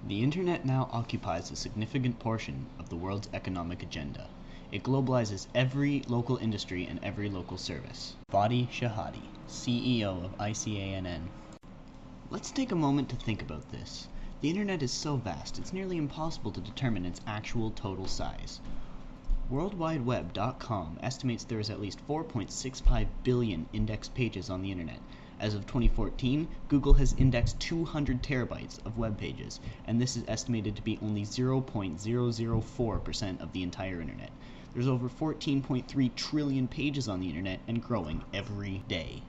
The internet now occupies a significant portion of the world's economic agenda. It globalizes every local industry and every local service. Fadi Shahadi, CEO of ICANN. Let's take a moment to think about this. The internet is so vast, it's nearly impossible to determine its actual total size. WorldWideWeb.com estimates there is at least 4.65 billion indexed pages on the internet. As of 2014, Google has indexed 200 terabytes of web pages, and this is estimated to be only 0.004% of the entire internet. There's over 14.3 trillion pages on the internet and growing every day.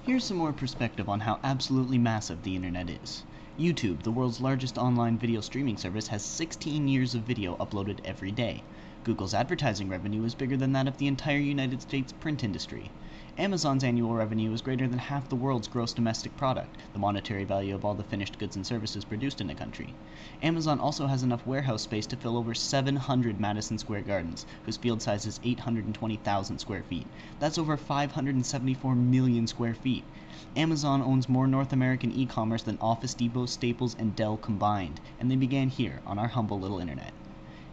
Here's some more perspective on how absolutely massive the internet is. YouTube, the world's largest online video streaming service, has 16 years of video uploaded every day. Google's advertising revenue is bigger than that of the entire United States print industry. Amazon's annual revenue is greater than half the world's gross domestic product, the monetary value of all the finished goods and services produced in a country. Amazon also has enough warehouse space to fill over 700 Madison Square Gardens, whose field size is 820,000 square feet. That's over 574 million square feet. Amazon owns more North American e-commerce than Office Depot, Staples, and Dell combined, and they began here on our humble little internet.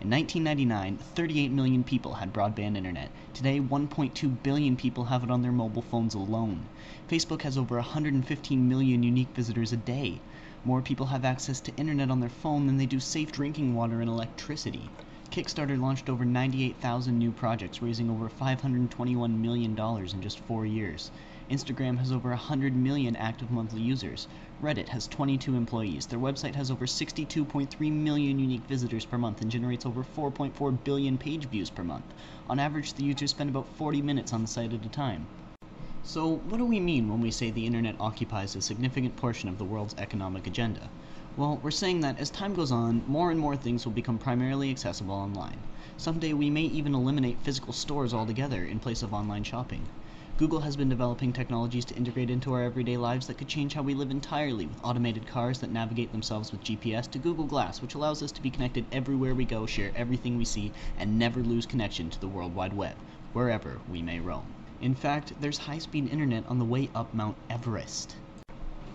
In 1999, 38 million people had broadband internet. Today, 1.2 billion people have it on their mobile phones alone. Facebook has over 115 million unique visitors a day. More people have access to internet on their phone than they do safe drinking water and electricity. Kickstarter launched over 98,000 new projects, raising over $521 million in just 4 years. Instagram has over 100 million active monthly users. Reddit has 22 employees. Their website has over 62.3 million unique visitors per month and generates over 4.4 billion page views per month. On average, the users spend about 40 minutes on the site at a time. So, what do we mean when we say the internet occupies a significant portion of the world's economic agenda? Well, we're saying that as time goes on, more and more things will become primarily accessible online. Someday we may even eliminate physical stores altogether in place of online shopping. Google has been developing technologies to integrate into our everyday lives that could change how we live entirely, with automated cars that navigate themselves with GPS, to Google Glass, which allows us to be connected everywhere we go, share everything we see, and never lose connection to the World Wide Web, wherever we may roam. In fact, there's high-speed internet on the way up Mount Everest.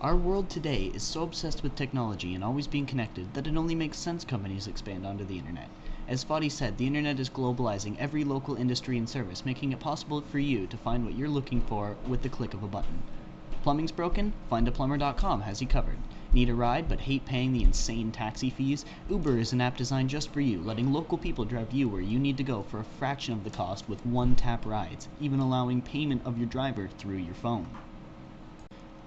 Our world today is so obsessed with technology and always being connected that it only makes sense companies expand onto the internet. As Fadi said, the internet is globalizing every local industry and service, making it possible for you to find what you're looking for with the click of a button. Plumbing's broken? Findaplumber.com has you covered. Need a ride but hate paying the insane taxi fees? Uber is an app designed just for you, letting local people drive you where you need to go for a fraction of the cost with one-tap rides, even allowing payment of your driver through your phone.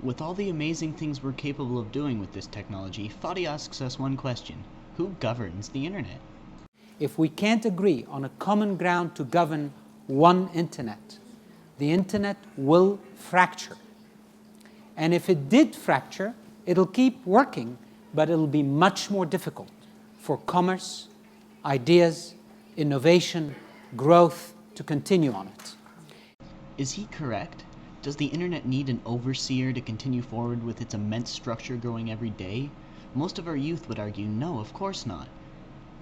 With all the amazing things we're capable of doing with this technology, Fadi asks us one question: who governs the internet? If we can't agree on a common ground to govern one internet, the internet will fracture. And if it did fracture, it'll keep working, but it'll be much more difficult for commerce, ideas, innovation, growth to continue on it. Is he correct? Does the internet need an overseer to continue forward with its immense structure growing every day? Most of our youth would argue, no, of course not.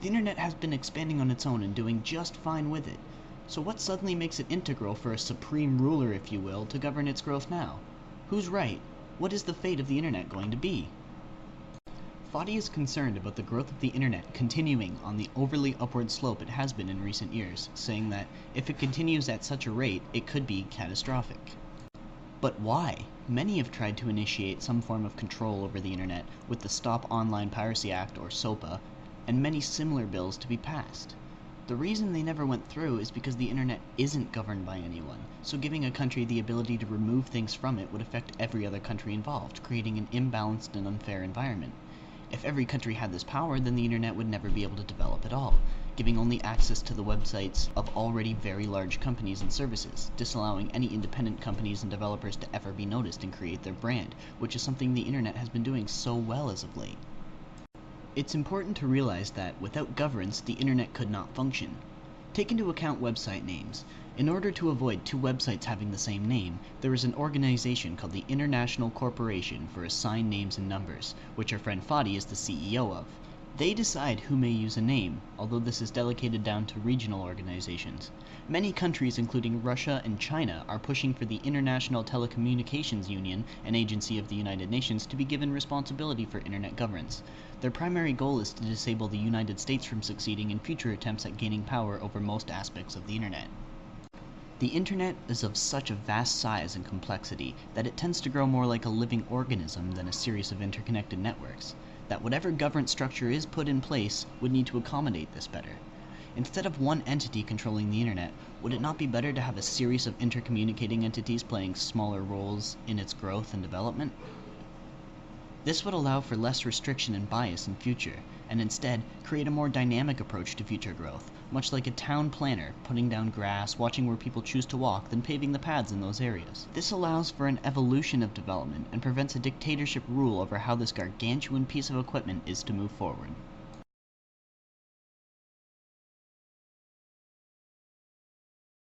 The internet has been expanding on its own and doing just fine with it. So what suddenly makes it integral for a supreme ruler, if you will, to govern its growth now? Who's right? What is the fate of the internet going to be? Fadi is concerned about the growth of the internet continuing on the overly upward slope it has been in recent years, saying that if it continues at such a rate, it could be catastrophic. But why? Many have tried to initiate some form of control over the internet with the Stop Online Piracy Act, or SOPA, and many similar bills to be passed. The reason they never went through is because the internet isn't governed by anyone, so giving a country the ability to remove things from it would affect every other country involved, creating an imbalanced and unfair environment. If every country had this power, then the internet would never be able to develop at all, giving only access to the websites of already very large companies and services, disallowing any independent companies and developers to ever be noticed and create their brand, which is something the internet has been doing so well as of late. It's important to realize that, without governance, the internet could not function. Take into account website names. In order to avoid two websites having the same name, there is an organization called the International Corporation for Assigned Names and Numbers, which our friend Fadi is the CEO of. They decide who may use a name, although this is delegated down to regional organizations. Many countries, including Russia and China, are pushing for the International Telecommunications Union, an agency of the United Nations, to be given responsibility for internet governance. Their primary goal is to disable the United States from succeeding in future attempts at gaining power over most aspects of the internet. The internet is of such a vast size and complexity that it tends to grow more like a living organism than a series of interconnected networks, that whatever governance structure is put in place would need to accommodate this better. Instead of one entity controlling the internet, would it not be better to have a series of intercommunicating entities playing smaller roles in its growth and development? This would allow for less restriction and bias in future, and instead create a more dynamic approach to future growth, much like a town planner putting down grass, watching where people choose to walk, then paving the paths in those areas. This allows for an evolution of development and prevents a dictatorship rule over how this gargantuan piece of equipment is to move forward.